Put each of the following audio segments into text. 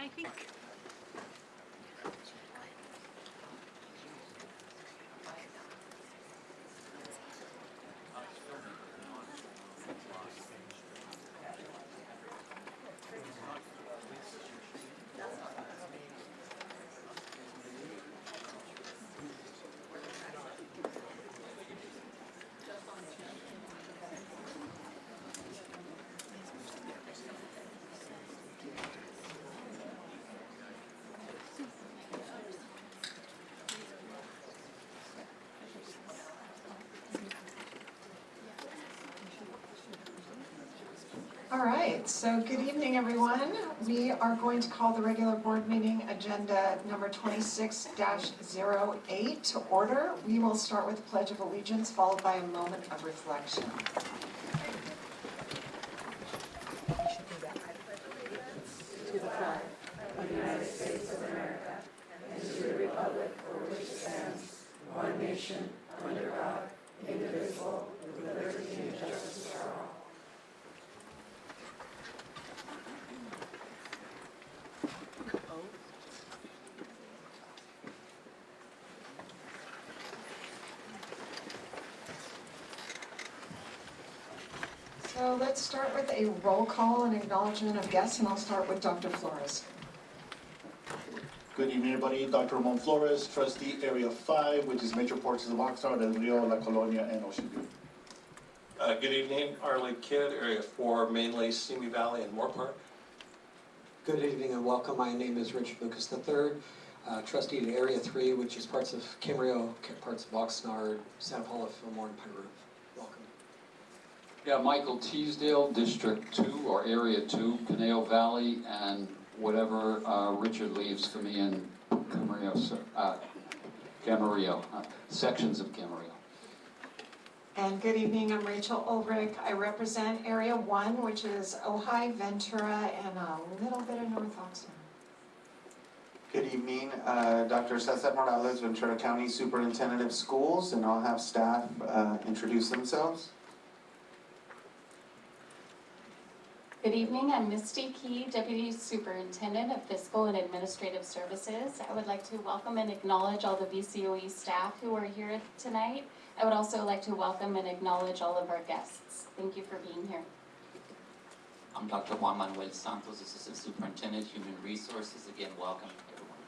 I think. All right, so good evening, everyone. We are going to call the regular board meeting agenda number 26-08 to order. We will start with the Pledge of Allegiance, followed by a moment of reflection. To the flag of the United States of America and to the republic for which it stands, one nation, under God, indivisible, with liberty and justice for all. So let's start with a roll call and acknowledgement of guests, and I'll start with Dr. Flores. Good evening, everybody. Dr. Ramon Flores, trustee Area 5, which is Major Porches of Oxnard, El Rio, La Colonia, and Ocean View. Good evening, Arlie Kidd, Area 4, mainly Simi Valley and Moore Park. Good evening and welcome. My name is Richard Lucas III, trustee to Area 3, which is parts of Camarillo, parts of Oxnard, Santa Paula, Fillmore, and Piru. Welcome. Yeah, Michael Teasdale, District 2 or Area 2, Canal Valley, and whatever Richard leaves for me in Camarillo, sections of Camarillo. And good evening, I'm Rachel Ulrich. I represent Area 1, which is Ojai, Ventura, and a little bit of North Oxnard. Good evening, Dr. Cesar Morales, Ventura County Superintendent of Schools, and I'll have staff introduce themselves. Good evening, I'm Misty Key, Deputy Superintendent of Fiscal and Administrative Services. I would like to welcome and acknowledge all the VCOE staff who are here tonight. I would also like to welcome and acknowledge all of our guests. Thank you for being here. I'm Dr. Juan Manuel Santos, Assistant Superintendent, Human Resources. Again, welcome everyone.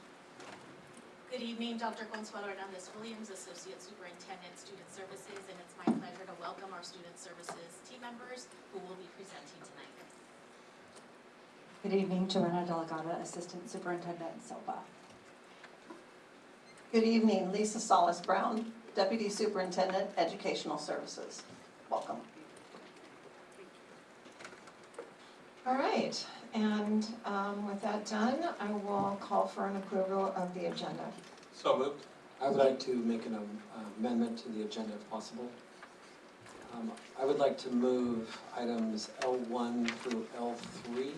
Good evening, Dr. Consuelo Hernandez Williams, Associate Superintendent, Student Services, and it's my pleasure to welcome our Student Services team members who will be presenting tonight. Good evening, Joanna Delegata, Assistant Superintendent, SOPA. Good evening, Lisa Salas Brown, Deputy Superintendent, Educational Services. Welcome. All right, and with that done, I will call for an approval of the agenda. So moved. I would like to make an amendment to the agenda if possible. I would like to move items L1 through L3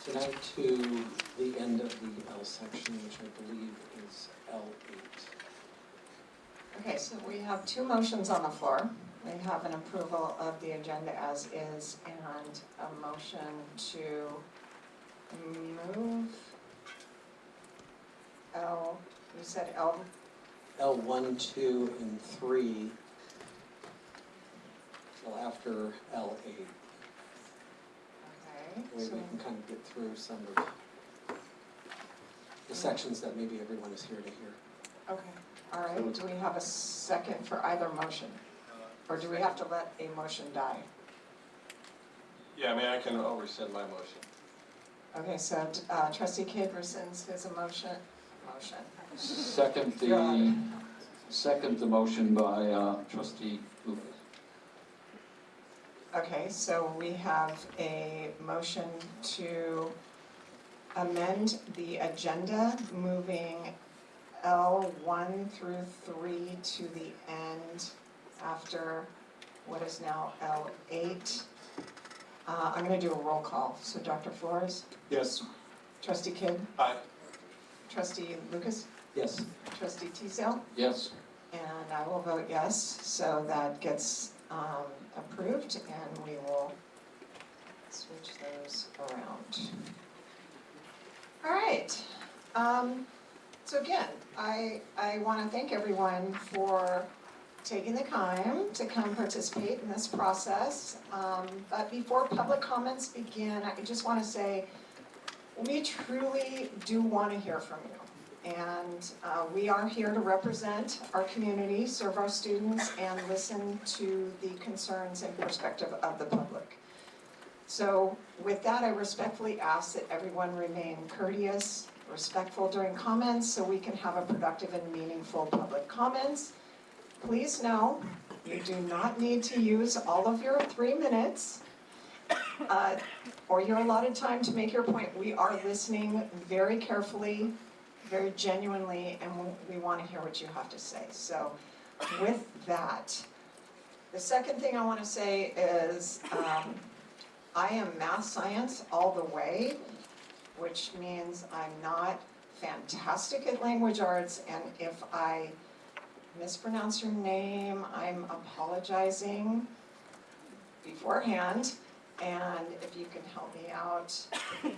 tonight to the end of the L section, which I believe is L8. Okay, so we have two motions on the floor. We have an approval of the agenda as is and a motion to move L, you said L? L1, 2, and 3 till after L8. Okay. That way we can kind of get through some of the sections that maybe everyone is here to hear. Okay, all right. Do we have a second for either motion? Or do we have to let a motion die? Yeah, I mean, I can rescind my motion. Okay, so Trustee Kidd rescinds his motion. Second the motion by Trustee Lucas. Okay, so we have a motion to amend the agenda, moving L1 through 3 to the end after what is now L8. I'm going to do a roll call. So Dr. Flores? Yes. Trustee Kidd? Aye. Trustee Lucas? Yes. Trustee Teasdale? Yes. And I will vote yes, so that gets approved, and we will switch those around. right. So again, I want to thank everyone for taking the time to come participate in this process. But before public comments begin, I just want to say, we truly do want to hear from you. And we are here to represent our community, serve our students, and listen to the concerns and perspective of the public. So with that, I respectfully ask that everyone remain courteous, respectful during comments so we can have a productive and meaningful public comments. Please know, you do not need to use all of your 3 minutes or your allotted time to make your point. We are listening very carefully, very genuinely, and we want to hear what you have to say. So with that, the second thing I want to say is I am math science all the way, which means I'm not fantastic at language arts, and if I mispronounce your name, I'm apologizing beforehand. And if you can help me out,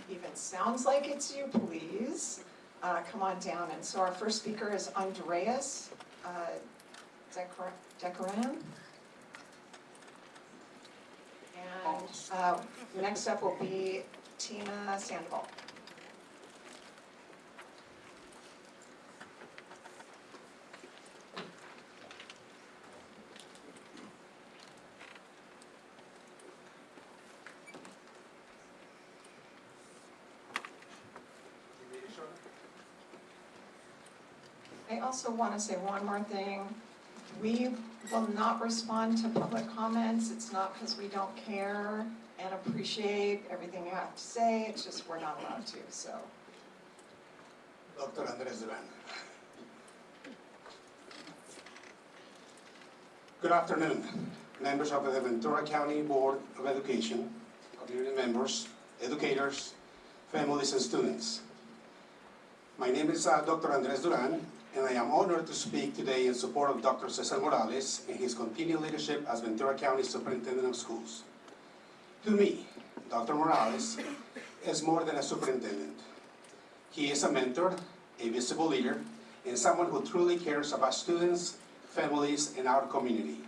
even sounds like it's you, please, come on down. And so our first speaker is Andreas Decoran. And next up will be Tina Sandoval. I also want to say one more thing. We will not respond to public comments. It's not because we don't care and appreciate everything you have to say. It's just we're not allowed to, so. Dr. Andres Duran. Good afternoon, members of the Ventura County Board of Education, community members, educators, families, and students. My name is Dr. Andres Duran, and I am honored to speak today in support of Dr. Cesar Morales and his continued leadership as Ventura County Superintendent of Schools. To me, Dr. Morales is more than a superintendent. He is a mentor, a visible leader, and someone who truly cares about students, families, and our community.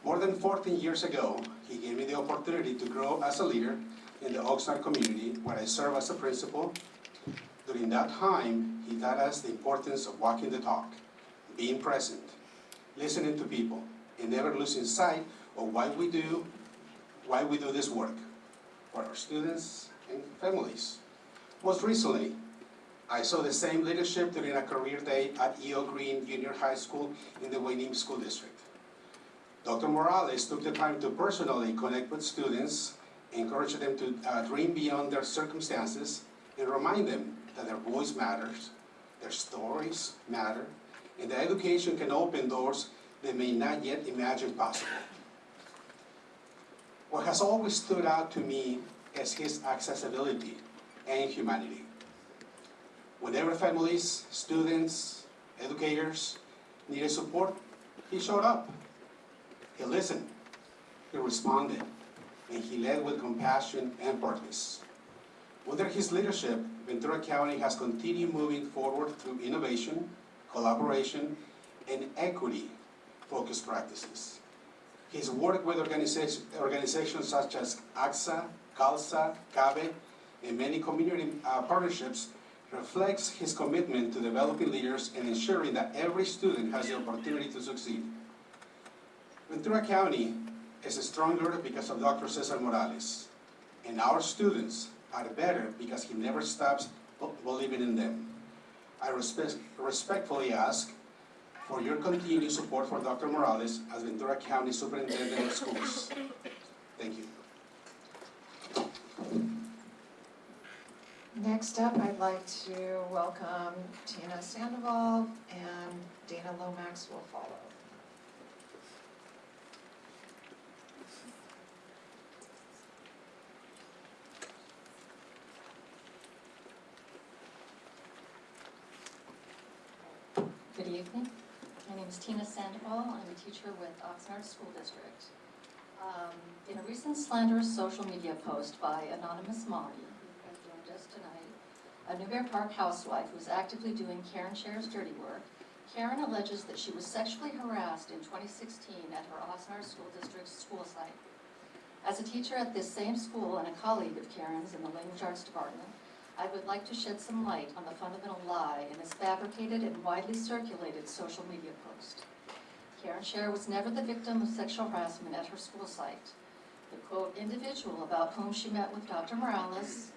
More than 14 years ago, he gave me the opportunity to grow as a leader in the Oxnard community, where I serve as a principal. During that time, he taught us the importance of walking the talk, being present, listening to people, and never losing sight of why we do this work for our students and families. Most recently, I saw the same leadership during a career day at E.O. Green Junior High School in the Hueneme School District. Dr. Morales took the time to personally connect with students, encourage them to dream beyond their circumstances, and remind them that their voice matters, their stories matter, and that education can open doors they may not yet imagine possible. What has always stood out to me is his accessibility and humanity. Whenever families, students, educators needed support, he showed up. He listened, he responded, and he led with compassion and purpose. Under his leadership, Ventura County has continued moving forward through innovation, collaboration, and equity-focused practices. His work with organizations such as AXA, CALSA, CABE, and many community partnerships reflects his commitment to developing leaders and ensuring that every student has the opportunity to succeed. Ventura County is stronger because of Dr. Cesar Morales, and our students are better because he never stops believing in them. I respectfully ask for your continued support for Dr. Morales as Ventura County Superintendent of Schools. Thank you. Next up, I'd like to welcome Tina Sandoval, and Dana Lomax will follow. Good evening. My name is Tina Sandoval. I'm a teacher with Oxnard School District. In a recent slanderous social media post by Anonymous Mommy, who has joined us tonight, a Newbury Park housewife who is actively doing Karen Share's dirty work, Karen alleges that she was sexually harassed in 2016 at her Oxnard School District's school site. As a teacher at this same school and a colleague of Karen's in the Language Arts Department, I would like to shed some light on the fundamental lie in this fabricated and widely circulated social media post. Karen Share was never the victim of sexual harassment at her school site. The quote, individual about whom she met with Dr. Morales,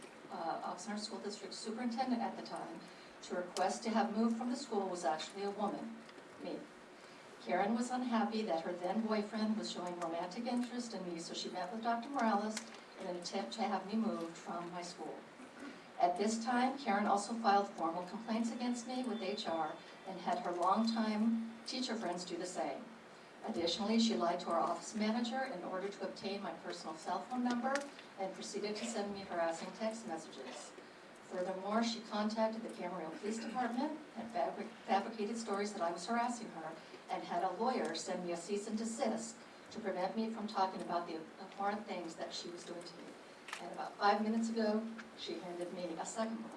Oxnard School District superintendent at the time, to request to have moved from the school was actually a woman, me. Karen was unhappy that her then boyfriend was showing romantic interest in me, so she met with Dr. Morales in an attempt to have me moved from my school. At this time, Karen also filed formal complaints against me with HR and had her longtime teacher friends do the same. Additionally, she lied to our office manager in order to obtain my personal cell phone number and proceeded to send me harassing text messages. Furthermore, she contacted the Camarillo Police Department and fabricated stories that I was harassing her and had a lawyer send me a cease and desist to prevent me from talking about the abhorrent things that she was doing to me. And about 5 minutes ago, she handed me a second one.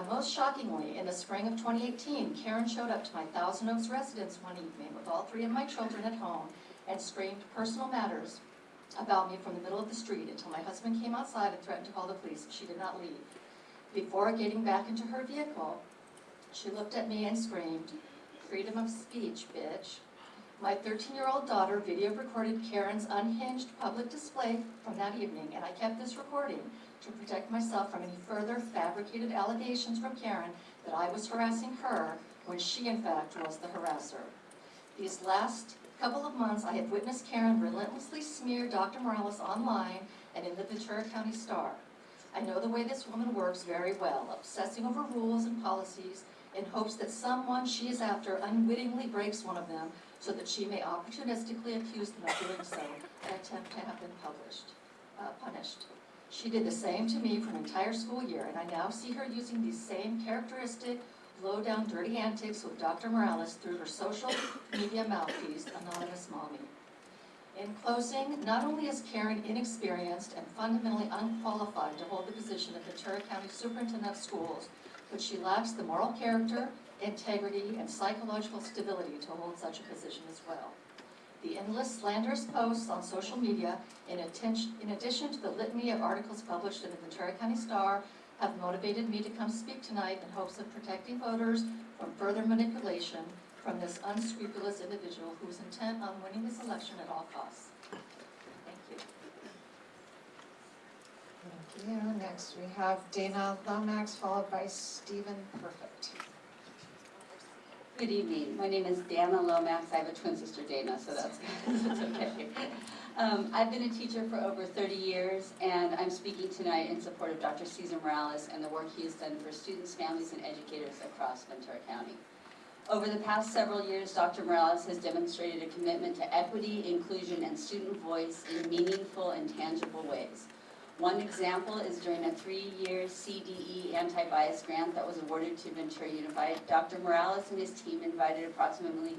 Most shockingly, in the spring of 2018, Karen showed up to my Thousand Oaks residence one evening with all 3 of my children at home and screamed personal matters about me from the middle of the street until my husband came outside and threatened to call the police if she did not leave. Before getting back into her vehicle, she looked at me and screamed, "Freedom of speech, bitch." My 13-year-old daughter video recorded Karen's unhinged public display from that evening, and I kept this recording to protect myself from any further fabricated allegations from Karen that I was harassing her when she, in fact, was the harasser. These last couple of months, I have witnessed Karen relentlessly smear Dr. Morales online and in the Ventura County Star. I know the way this woman works very well, obsessing over rules and policies in hopes that someone she is after unwittingly breaks one of them so that she may opportunistically accuse them of doing so and attempt to have them punished. She did the same to me for an entire school year, and I now see her using these same characteristic, low-down, dirty antics with Dr. Morales through her social media mouthpiece, Anonymous Mommy. In closing, not only is Karen inexperienced and fundamentally unqualified to hold the position of Ventura County Superintendent of Schools, but she lacks the moral character, integrity, and psychological stability to hold such a position as well. The endless slanderous posts on social media, in addition to the litany of articles published in the Ventura County Star, have motivated me to come speak tonight in hopes of protecting voters from further manipulation from this unscrupulous individual who is intent on winning this election at all costs. Thank you. Thank you. Next, we have Dana Lomax, followed by Stephen Perfect. Good evening. My name is Dana Lomax. I have a twin sister, Dana, so that's okay. I've been a teacher for over 30 years, and I'm speaking tonight in support of Dr. Cesar Morales and the work he has done for students, families, and educators across Ventura County. Over the past several years, Dr. Morales has demonstrated a commitment to equity, inclusion, and student voice in meaningful and tangible ways. One example is during a 3-year CDE anti-bias grant that was awarded to Ventura Unified. Dr. Morales and his team invited approximately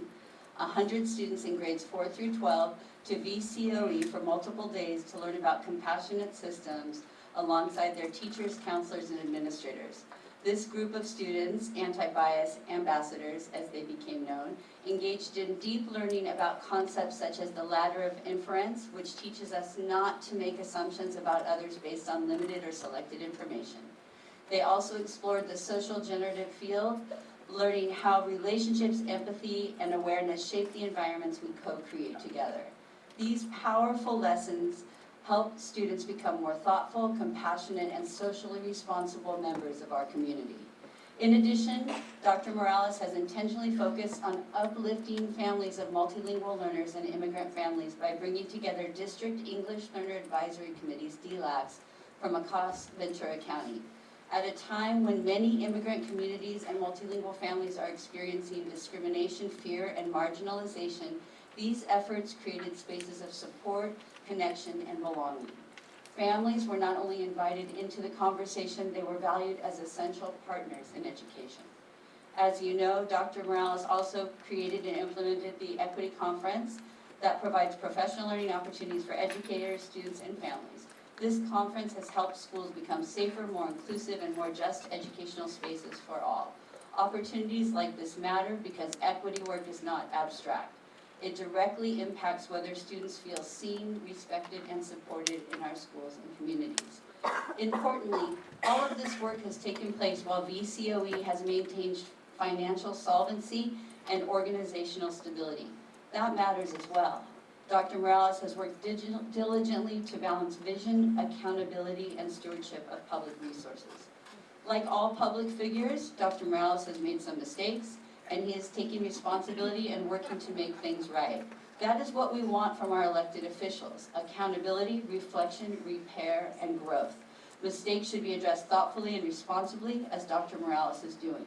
100 students in grades 4 through 12 to VCOE for multiple days to learn about compassionate systems alongside their teachers, counselors, and administrators. This group of students, anti-bias ambassadors as they became known, engaged in deep learning about concepts such as the ladder of inference, which teaches us not to make assumptions about others based on limited or selected information. They also explored the social generative field, learning how relationships, empathy, and awareness shape the environments we co-create together. These powerful lessons help students become more thoughtful, compassionate, and socially responsible members of our community. In addition, Dr. Morales has intentionally focused on uplifting families of multilingual learners and immigrant families by bringing together District English Learner Advisory Committees, DLACs, from across Ventura County. At a time when many immigrant communities and multilingual families are experiencing discrimination, fear, and marginalization, these efforts created spaces of support, connection, and belonging. Families were not only invited into the conversation, they were valued as essential partners in education. As you know, Dr. Morales also created and implemented the Equity Conference that provides professional learning opportunities for educators, students, and families. This conference has helped schools become safer, more inclusive, and more just educational spaces for all. Opportunities like this matter because equity work is not abstract. It directly impacts whether students feel seen, respected, and supported in our schools and communities. Importantly, all of this work has taken place while VCOE has maintained financial solvency and organizational stability. That matters as well. Dr. Morales has worked diligently to balance vision, accountability, and stewardship of public resources. Like all public figures, Dr. Morales has made some mistakes, and he is taking responsibility and working to make things right. That is what we want from our elected officials: accountability, reflection, repair, and growth. Mistakes should be addressed thoughtfully and responsibly, as Dr. Morales is doing.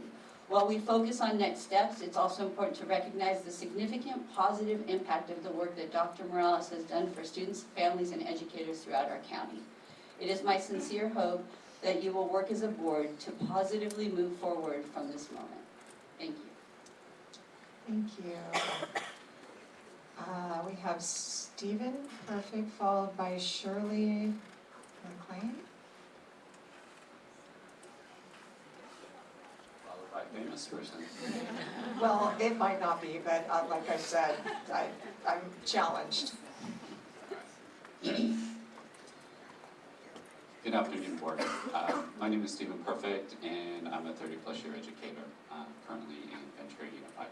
While we focus on next steps, it's also important to recognize the significant positive impact of the work that Dr. Morales has done for students, families, and educators throughout our county. It is my sincere hope that you will work as a board to positively move forward from this moment. Thank you. Thank you. We have Stephen Perfect, followed by Shirley McLean. Followed by famous person. Well, it might not be, but like I said, I'm challenged. Good afternoon, board. My name is Stephen Perfect, and I'm a 30-plus year educator, currently in Ventura Unified.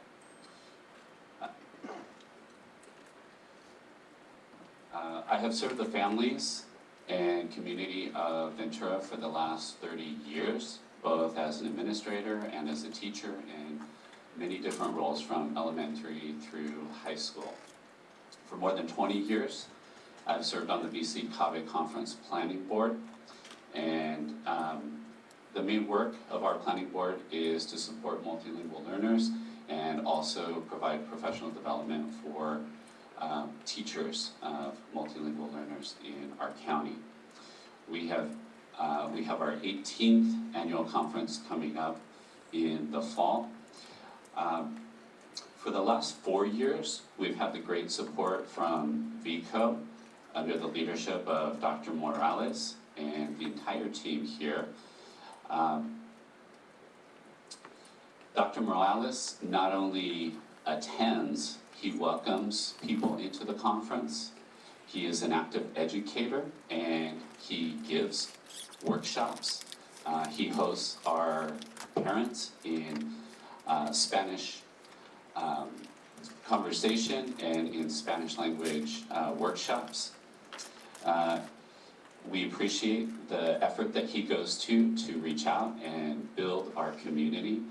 I have served the families and community of Ventura for the last 30 years, both as an administrator and as a teacher in many different roles from elementary through high school. For more than 20 years, I've served on the VCOE Conference Planning Board, and the main work of our planning board is to support multilingual learners and also provide professional development for teachers of multilingual learners in our county. We have our 18th annual conference coming up in the fall. For the last 4 years, we've had the great support from VCOE under the leadership of Dr. Morales and the entire team here. Dr. Morales not only attends, he welcomes people into the conference. He is an active educator, and he gives workshops. He hosts our parents in Spanish conversation and in Spanish language workshops. We appreciate the effort that he goes to reach out and build our community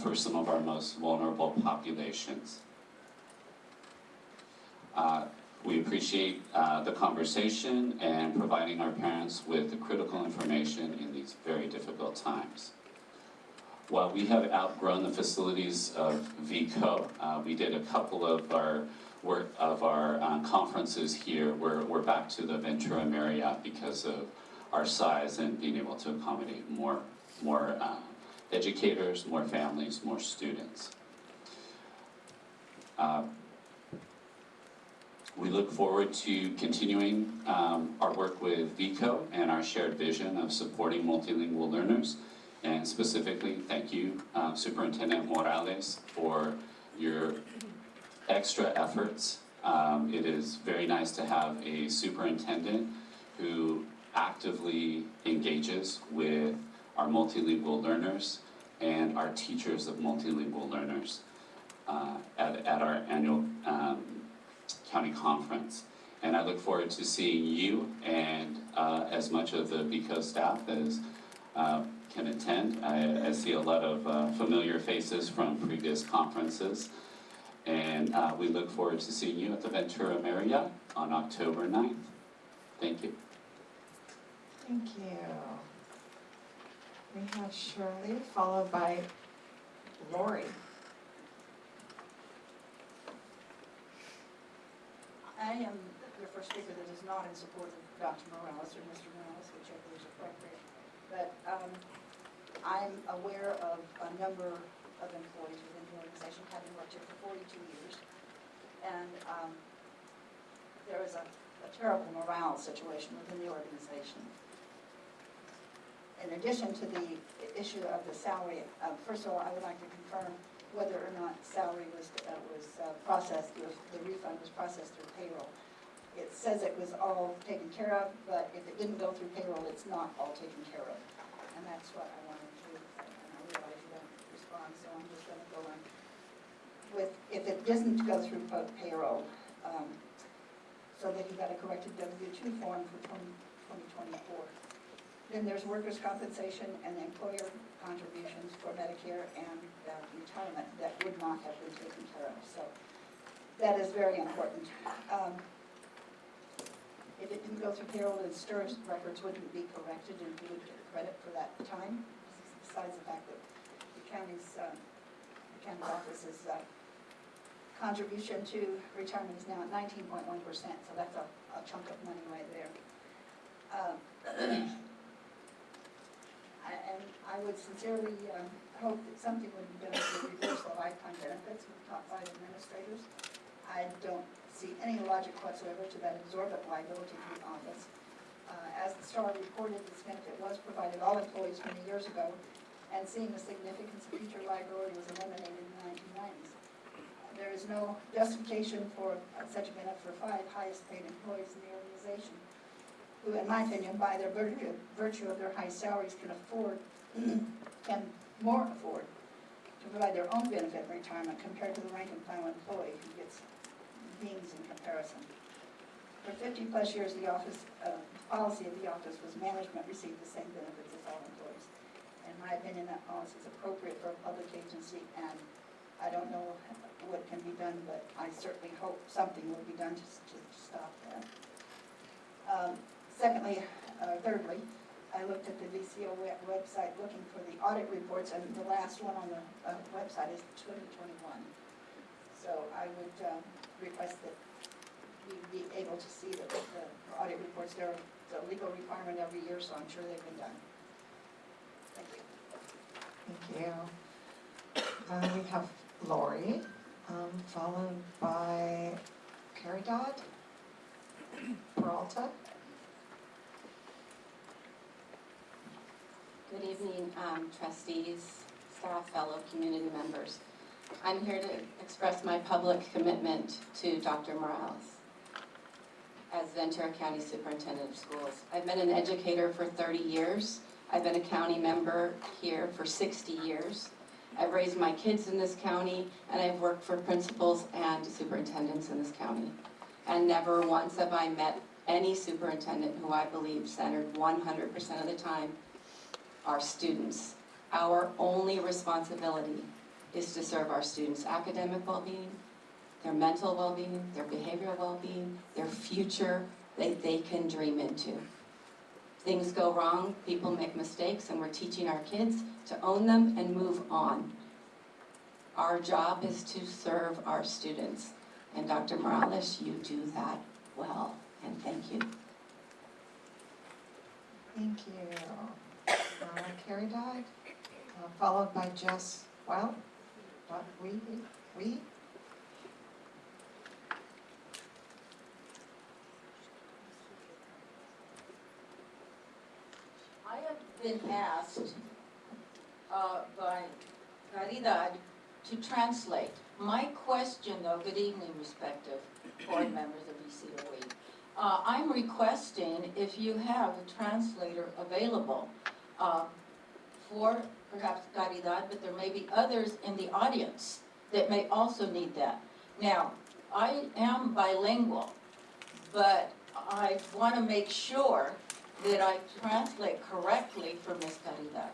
for some of our most vulnerable populations. We appreciate the conversation and providing our parents with the critical information in these very difficult times. While we have outgrown the facilities of VCOE, we did a couple of our conferences here. We're back to the Ventura Marriott because of our size and being able to accommodate more educators, more families, more students. We look forward to continuing our work with VCOE and our shared vision of supporting multilingual learners. And specifically, thank you, Superintendent Morales, for your extra efforts. It is very nice to have a superintendent who actively engages with our multilingual learners and our teachers of multilingual learners at our annual county conference. And I look forward to seeing you and as much of the VCOE staff as can attend. I see a lot of familiar faces from previous conferences. And we look forward to seeing you at the Ventura Marriott on October 9th. Thank you. Thank you. We have Shirley, followed by Lori. I am the first speaker that is not in support of Dr. Morales or Mr. Morales, whichever is appropriate. But I'm aware of a number of employees within the organization, having worked here for 42 years. And there is a a terrible morale situation within the organization. In addition to the issue of the salary, first of all, I would like to confirm whether or not salary was processed, the refund was processed through payroll. It says it was all taken care of, but if it didn't go through payroll, it's not all taken care of. And that's what I wanted to, and I realize you don't respond, so I'm just gonna go on with, if it doesn't go through payroll, so that he got a corrected W-2 form for 2024. Then there's workers' compensation and employer contributions for Medicare and retirement that would not have been taken care of. So that is very important. If it didn't go through payroll, then STIR's records wouldn't be corrected and he would get credit for that time. Besides the fact that the county office's contribution to retirement is now at 19.1%, so that's a chunk of money right there. And I would sincerely hope that something would be done to reverse the lifetime benefits of top 5 administrators. I don't see any logic whatsoever to that exorbitant liability to the office. As the STAR reported, this benefit was provided all employees many years ago, and seeing the significance of future liability was eliminated in the 1990s. There is no justification for such a benefit for 5 highest paid employees in the organization, who, in my opinion, by their virtue of their high salaries, can more afford to provide their own benefit in retirement compared to the rank and file employee who gets beans in comparison. For 50 plus years, the office policy of the office was management received the same benefits as all employees. In my opinion, that policy is appropriate for a public agency, and I don't know what can be done, but I certainly hope something will be done to stop that. Thirdly, I looked at the VCOE website looking for the audit reports, and the last one on the website is 2021. So I would request that we be able to see the audit reports. They're the legal requirement every year, so I'm sure they've been done. Thank you. Thank you. We have Lori, followed by Caridad, Peralta. Good evening, trustees, staff, fellow community members. I'm here to express my public commitment to Dr. Morales as Ventura County Superintendent of Schools. I've been an educator for 30 years. I've been a county member here for 60 years. I've raised my kids in this county, and I've worked for principals and superintendents in this county. And never once have I met any superintendent who I believe centered 100% of the time our students. Our only responsibility is to serve our students' academic well-being, their mental well-being, their behavioral well-being, their future that they can dream into. Things go wrong, people make mistakes, and we're teaching our kids to own them and move on. Our job is to serve our students. And Dr. Morales, you do that well, and thank you. Thank you. Caridad, followed by Jess Well. We? I have been asked by Caridad to translate. My question, though, good evening, respective board members of VCOE. I'm requesting if you have a translator available for perhaps Caridad, but there may be others in the audience that may also need that. Now, I am bilingual, but I want to make sure that I translate correctly for Ms. Caridad.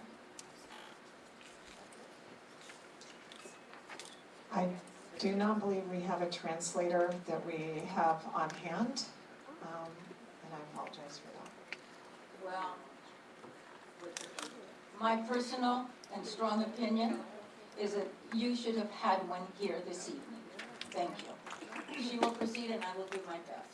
I do not believe we have a translator that we have on hand, and I apologize for that. Well, my personal and strong opinion is that you should have had one here this evening. Thank you. She will proceed and I will do my best.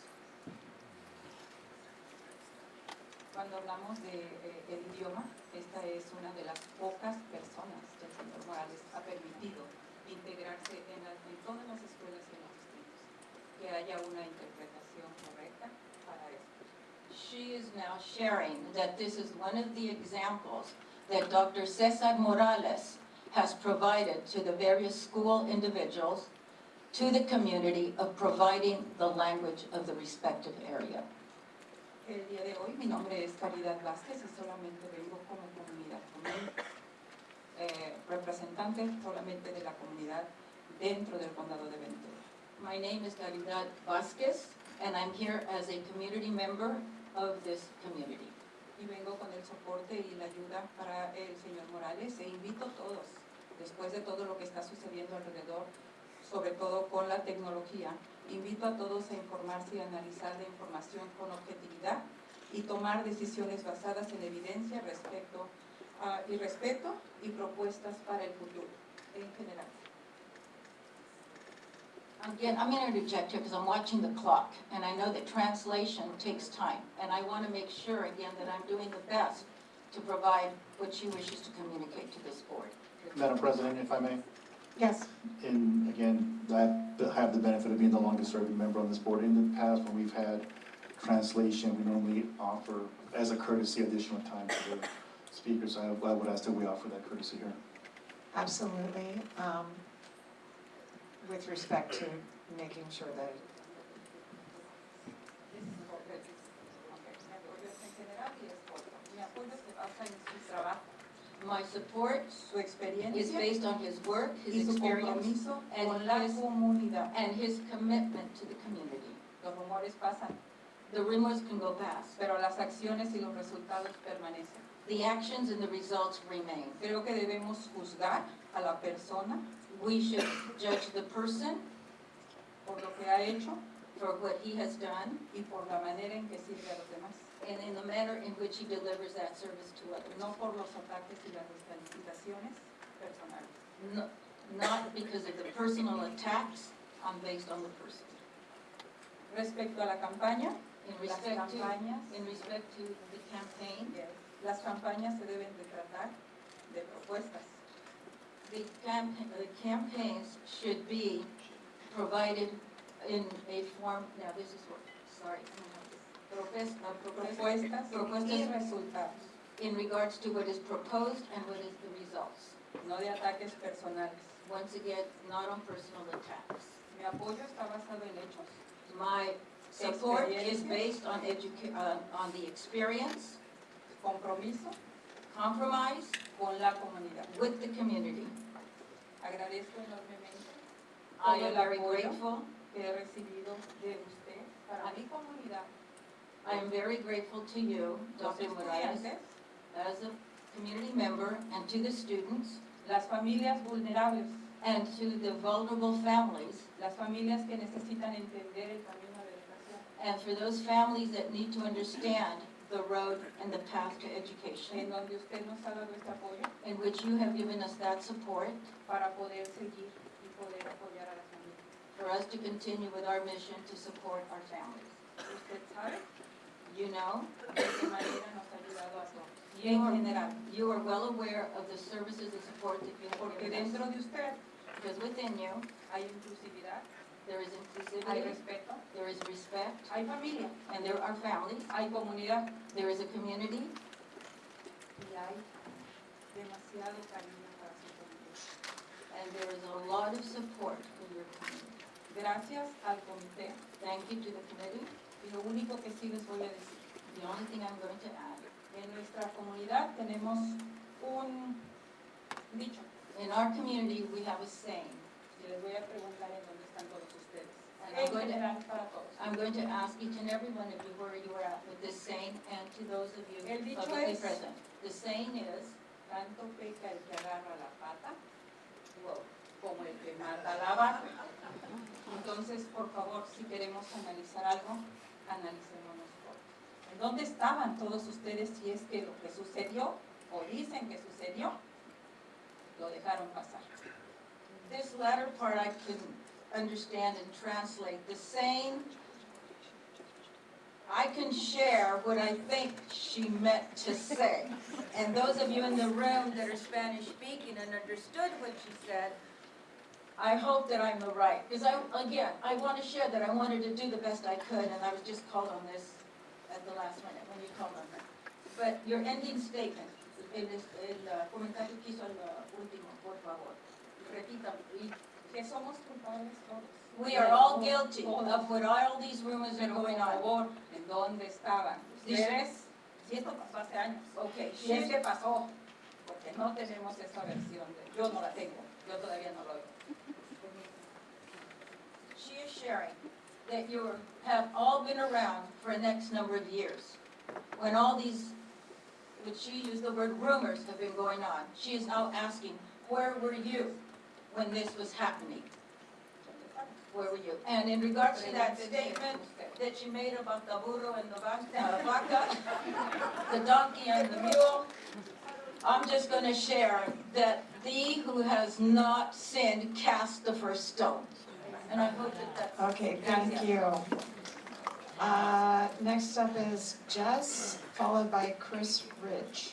Cuando hablamos de el idioma, esta es una de las pocas personas que el señor Morales ha permitido integrarse en todas las escuelas y en los distritos. Que haya una interpretación correcta para esto. She is now sharing that this is one of the examples that Dr. Cesar Morales has provided to the various school individuals, to the community, of providing the language of the respective area. El día de hoy mi nombre es Caridad Vázquez y solamente vengo como comunidad, como representante solamente de la comunidad dentro del condado de Ventura. My name is Caridad Vázquez and I'm here as a community member of this community. Y vengo con el soporte y la ayuda para el señor Morales e invito a todos, después de todo lo que está sucediendo alrededor, sobre todo con la tecnología, invito a todos a informarse y analizar la información con objetividad y tomar decisiones basadas en evidencia, respeto y propuestas para el futuro en general. Again, I'm going to interject here because I'm watching the clock, and I know that translation takes time, and I want to make sure, again, that I'm doing the best to provide what she wishes to communicate to this board. Madam President, if I may, Yes. and again, I have the benefit of being the longest serving member on this board. In the past, when we've had translation, we normally offer, as a courtesy, additional time to the speakers. I would ask that we offer that courtesy here. Absolutely. With respect to making sure that My support is based on his work, his experience, and his commitment to the community. Los rumores pasan. The rumors can go past. Pero las acciones y los resultados permanecen. The actions and the results remain. Creo que debemos juzgar a la persona. We should judge the person por lo que ha hecho, for what he has done, y por la manera en que sirve a los demás. And in the manner in which he delivers that service to others. No por los ataques y las descalificaciones personales. No, not because of the personal attacks, based on the person. Respecto a la campaña, in respect to the campaign, las campañas se deben de tratar de propuestas. The campaigns should be provided in a form, now this is what, sorry, propuestas y resultados. In regards to what is proposed and what is the results. No de ataques personales. Once again, not on personal attacks. Mi apoyo está basado en hechos. My support is based on the experience, compromiso, compromise con la comunidad, with the community. Agradezco enormemente. I am very grateful que he recibido de usted para mi comunidad. I am very grateful to you, Dr. Morales, as a community member, and to the students, las familias vulnerables, and to the vulnerable families, las familias que necesitan entender el camino de educación, and for those families that need to understand the road and the path to education, en donde usted nos ha dado este apoyo, in which you have given us that support, para poder seguir y poder apoyar a las familias, for us to continue with our mission to support our families. Usted sabe, you know, de qué manera nos ha ayudado a todos. En general, you are well aware of the services and support that you have given us. Porque dentro de usted, because within you, hay inclusividad, there is inclusivity, hay respeto, there is respect, hay familia, and there are families, hay comunidad, there is a community, y hay demasiado cariño para su comunidad. And there is a lot of support for your community. Gracias al comité. Thank you to the committee. Y lo único que sí les voy a decir, the only thing I'm going to add, en nuestra comunidad tenemos un dicho. In our community we have a saying. Y les voy a preguntar en dónde están todos ustedes. And I'm going to ask each and every one of you where you are at with this saying, and to those of you publicly present. The saying is, tanto peca el que agarra la pata, como el que mata la vaca. Entonces, por favor, si queremos analizar algo, analicémonos por. ¿En dónde estaban todos ustedes si es que lo que sucedió, o dicen que sucedió, lo dejaron pasar? This latter part I can understand and translate. The saying, I can share what I think she meant to say. And those of you in the room that are Spanish speaking and understood what she said, I hope that I'm right. Because I want to share that I wanted to do the best I could, and I was just called on this at the last minute when you called on her. But your ending statement, el comentario que hizo al último, por favor. Repítame. ¿Y qué somos culpables todos? We are all guilty of what all these rumors are going on. ¿En dónde estaban? ¿Ustedes? Si esto pasó hace años. Ok, si es que pasó, porque no tenemos esa versión. Yo no la tengo, yo todavía no lo oigo. She is sharing that you have all been around for the next number of years. When all these, which she used the word rumors, have been going on, she is now asking, where were you when this was happening? Where were you? And in regards to that statement that she made about the burro and the vaca, the donkey and the mule, I'm just going to share that thee who has not sinned cast the first stone. And I hope that that's... Okay, thank you. Next up is Jess, followed by Chris Ridge.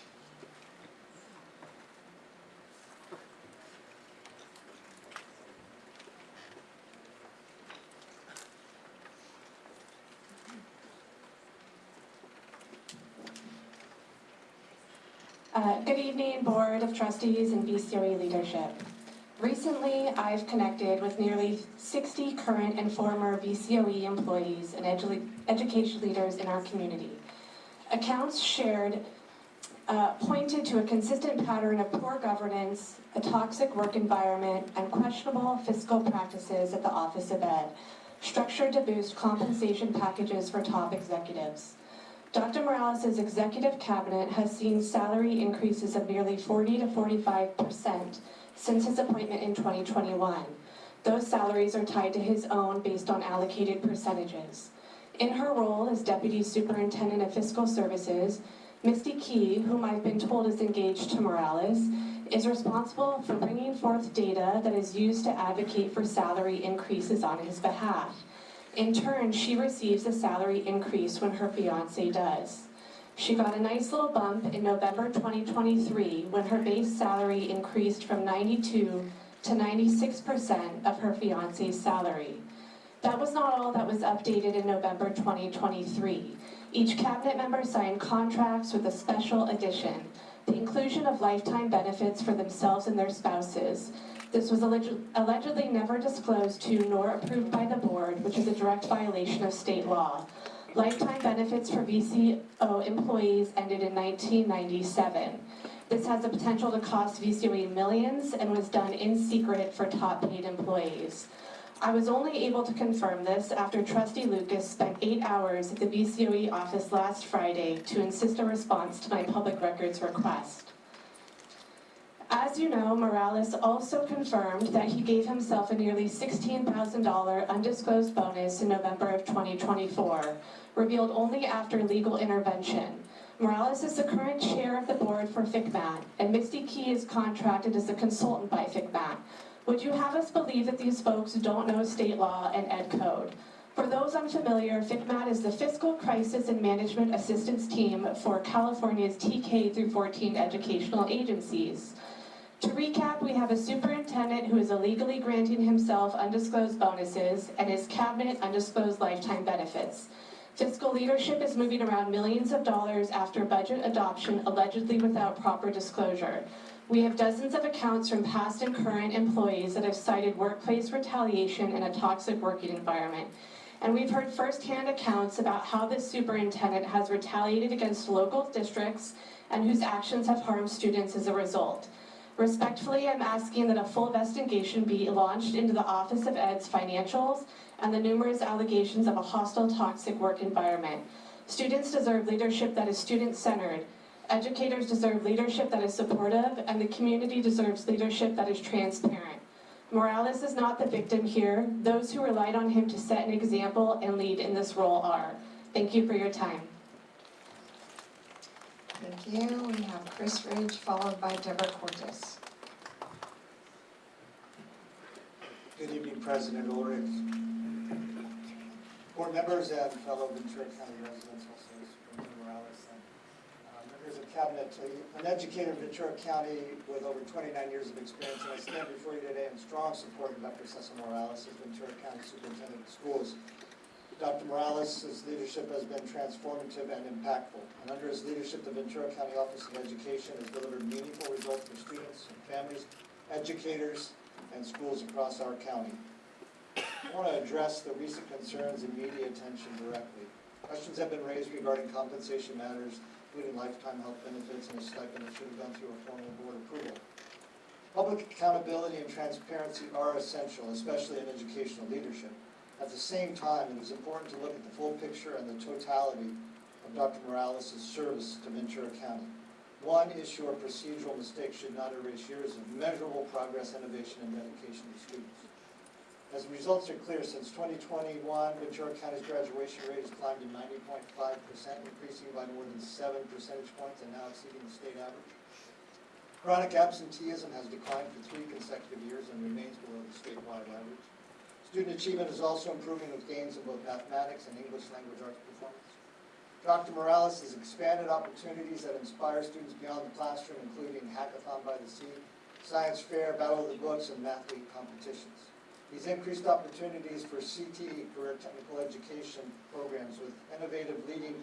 Good evening, Board of Trustees and VCOE leadership. Recently, I've connected with nearly 60 current and former VCOE employees and education leaders in our community. Accounts shared pointed to a consistent pattern of poor governance, a toxic work environment, and questionable fiscal practices at the Office of Ed, structured to boost compensation packages for top executives. Dr. Morales' executive cabinet has seen salary increases of nearly 40 to 45% since his appointment in 2021. Those salaries are tied to his own based on allocated percentages. In her role as Deputy Superintendent of Fiscal Services, Misty Key, whom I've been told is engaged to Morales, is responsible for bringing forth data that is used to advocate for salary increases on his behalf. In turn, she receives a salary increase when her fiancé does. She got a nice little bump in November 2023 when her base salary increased from 92 to 96% of her fiancé's salary. That was not all that was updated in November 2023. Each cabinet member signed contracts with a special addition, the inclusion of lifetime benefits for themselves and their spouses. This was allegedly never disclosed to nor approved by the board, which is a direct violation of state law. Lifetime benefits for VCO employees ended in 1997. This has the potential to cost VCOE millions and was done in secret for top paid employees. I was only able to confirm this after Trustee Lucas spent 8 hours at the VCOE office last Friday to insist a response to my public records request. As you know, Morales also confirmed that he gave himself a nearly $16,000 undisclosed bonus in November of 2024, revealed only after legal intervention. Morales is the current chair of the board for FICMAT, and Misty Key is contracted as a consultant by FICMAT. Would you have us believe that these folks don't know state law and ed code? For those unfamiliar, FICMAT is the Fiscal Crisis and Management Assistance Team for California's TK through 14 educational agencies. To recap, we have a superintendent who is illegally granting himself undisclosed bonuses and his cabinet undisclosed lifetime benefits. Fiscal leadership is moving around millions of dollars after budget adoption, allegedly without proper disclosure. We have dozens of accounts from past and current employees that have cited workplace retaliation and a toxic working environment. And we've heard firsthand accounts about how this superintendent has retaliated against local districts and whose actions have harmed students as a result. Respectfully, I'm asking that a full investigation be launched into the Office of Ed's financials and the numerous allegations of a hostile, toxic work environment. Students deserve leadership that is student-centered. Educators deserve leadership that is supportive, and the community deserves leadership that is transparent. Morales is not the victim here. Those who relied on him to set an example and lead in this role are. Thank you for your time. Thank you. We have Chris Ridge, followed by Deborah Cortes. Good evening, President Ulrich, board members, and fellow Ventura County residents, also Superintendent Morales, and members of cabinet. An educator in Ventura County with over 29 years of experience, and I stand before you today in strong support of Dr. Cesar Morales as Ventura County Superintendent of Schools. Dr. Morales' leadership has been transformative and impactful, and under his leadership, the Ventura County Office of Education has delivered meaningful results for students and families, educators, and schools across our county. I want to address the recent concerns and media attention directly. Questions have been raised regarding compensation matters, including lifetime health benefits and a stipend that should have gone through a formal board approval. Public accountability and transparency are essential, especially in educational leadership. At the same time, it is important to look at the full picture and the totality of Dr. Morales' service to Ventura County. One issue or procedural mistake should not erase years of measurable progress, innovation, and dedication to students. As the results are clear, since 2021, Ventura County's graduation rate has climbed to 90.5%, increasing by more than 7 percentage points and now exceeding the state average. Chronic absenteeism has declined for 3 consecutive years and remains below the statewide average. Student achievement is also improving with gains in both mathematics and English language arts performance. Dr. Morales has expanded opportunities that inspire students beyond the classroom, including Hackathon by the Sea, Science Fair, Battle of the Books, and Mathlete competitions. These increased opportunities for CTE, Career Technical Education programs with innovative leading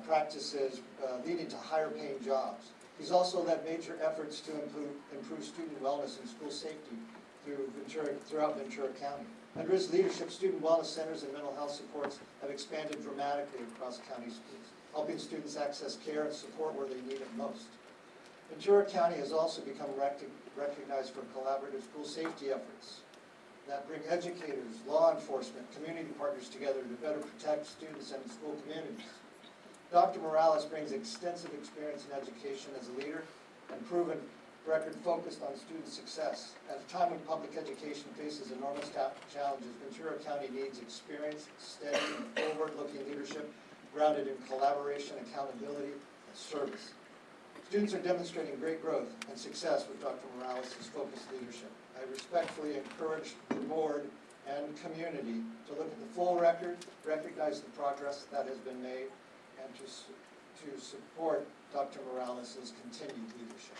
practices leading to higher paying jobs. He's also led major efforts to improve student wellness and school safety throughout Ventura County. Under his leadership, student wellness centers and mental health supports have expanded dramatically across county schools, helping students access care and support where they need it most. Ventura County has also become recognized for collaborative school safety efforts that bring educators, law enforcement, community partners together to better protect students and school communities. Dr. Morales brings extensive experience in education as a leader and proven record focused on student success. At a time when public education faces enormous challenges, Ventura County needs experienced, steady, and forward-looking leadership grounded in collaboration, accountability, and service. Students are demonstrating great growth and success with Dr. Morales' focused leadership. I respectfully encourage the board and community to look at the full record, recognize the progress that has been made, and to support Dr. Morales' continued leadership.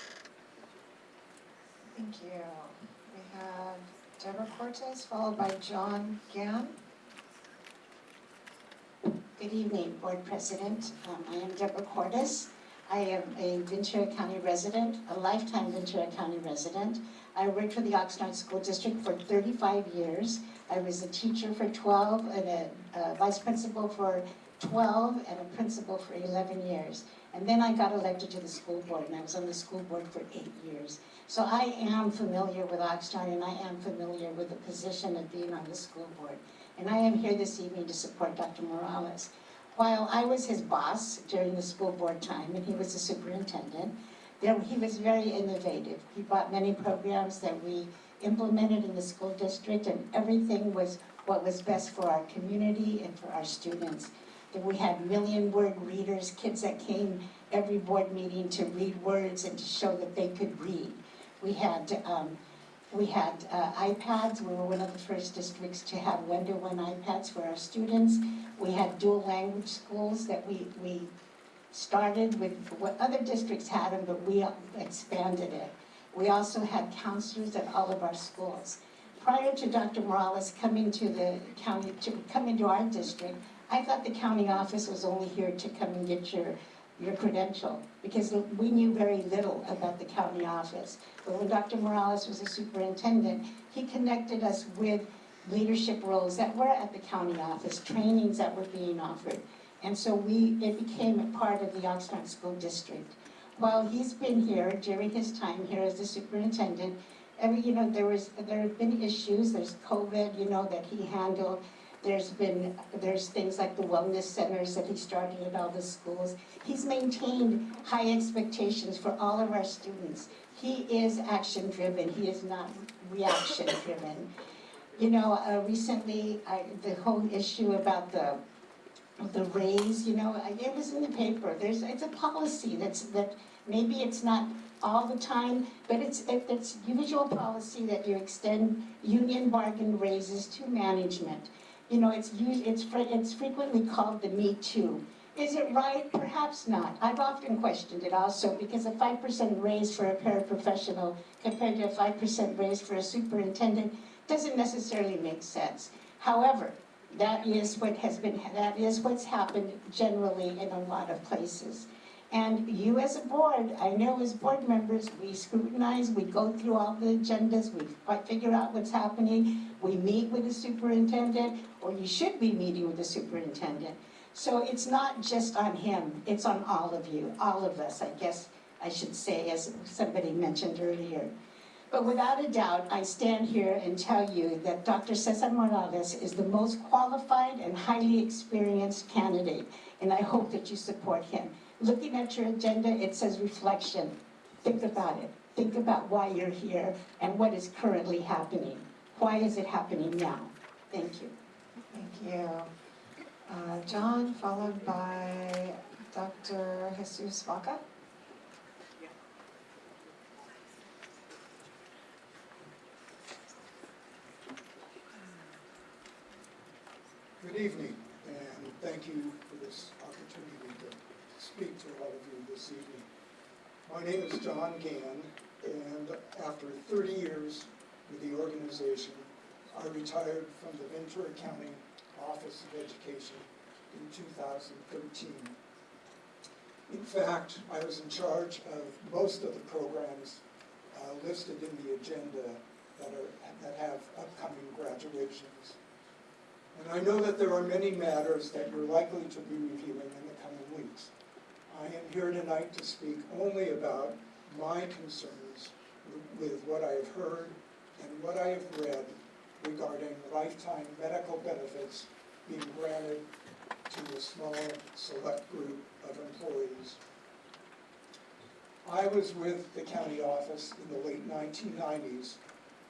Thank you. We have Deborah Cortez, followed by John Gann. Good evening, Board President. I am Deborah Cortez. I am a Ventura County resident, a lifetime Ventura County resident. I worked for the Oxnard School District for 35 years. I was a teacher for 12 and a vice principal for 12 and a principal for 11 years. And then I got elected to the school board, and I was on the school board for 8 years. So I am familiar with Oxnard, and I am familiar with the position of being on the school board. And I am here this evening to support Dr. Morales. While I was his boss during the school board time, and he was the superintendent, he was very innovative. He brought many programs that we implemented in the school district, and everything was what was best for our community and for our students. That we had million-word readers, kids that came every board meeting to read words and to show that they could read. We had iPads. We were one of the first districts to have one-to-one iPads for our students. We had dual language schools that we started with. What other districts had them, but we expanded it. We also had counselors at all of our schools. Prior to Dr. Morales coming to the county, to come into our district, I thought the county office was only here to come and get your credential, because we knew very little about the county office. But when Dr. Morales was a superintendent, he connected us with leadership roles that were at the county office, trainings that were being offered. And so it became a part of the Oxnard School District. While he's been here during his time here as the superintendent, there have been issues. There's COVID, that he handled. There's things like the wellness centers that he started at all the schools. He's maintained high expectations for all of our students. He is action-driven. He is not reaction-driven. Recently, the whole issue about the raise, it was in the paper. It's a policy that maybe it's not all the time, but it's usual policy that you extend union bargain raises to management. It's frequently called the Me Too. Is it right? Perhaps not. I've often questioned it also, because a 5% raise for a paraprofessional compared to a 5% raise for a superintendent doesn't necessarily make sense. However, That is what's happened generally in a lot of places. And you as a board, I know as board members, we scrutinize, we go through all the agendas, we figure out what's happening, we meet with the superintendent, or you should be meeting with the superintendent. So it's not just on him, it's on all of you, all of us, I guess I should say, as somebody mentioned earlier. But without a doubt, I stand here and tell you that Dr. Cesar Morales is the most qualified and highly experienced candidate, and I hope that you support him. Looking at your agenda, it says reflection. Think about it. Think about why you're here and what is currently happening. Why is it happening now? Thank you. Thank you. John, followed by Dr. Jesus Vaca. Good evening, and thank you for this opportunity to speak to all of you this evening. My name is John Gann, and after 30 years with the organization, I retired from the Ventura County Office of Education in 2013. In fact, I was in charge of most of the programs listed in the agenda that have upcoming graduations. And I know that there are many matters that you're likely to be reviewing in the coming weeks. I am here tonight to speak only about my concerns with what I have heard and what I have read regarding lifetime medical benefits being granted to a small select group of employees. I was with the county office in the late 1990s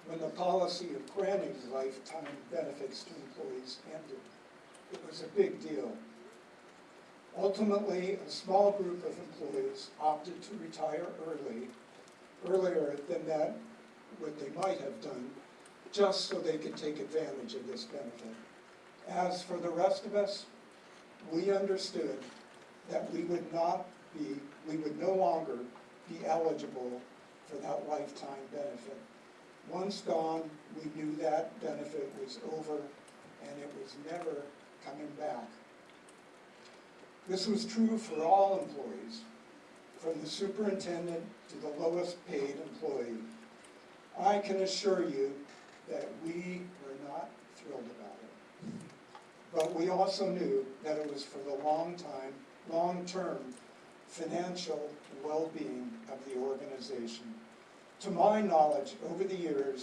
when the policy of granting lifetime benefits to employees ended. It was a big deal. Ultimately, a small group of employees opted to retire earlier than what they might have done, just so they could take advantage of this benefit. As for the rest of us, we understood that we would no longer be eligible for that lifetime benefit. Once gone, we knew that benefit was over and it was never coming back. This was true for all employees, from the superintendent to the lowest paid employee. I can assure you that we were not thrilled about it. But we also knew that it was for the long-term financial well-being of the organization. To my knowledge, over the years,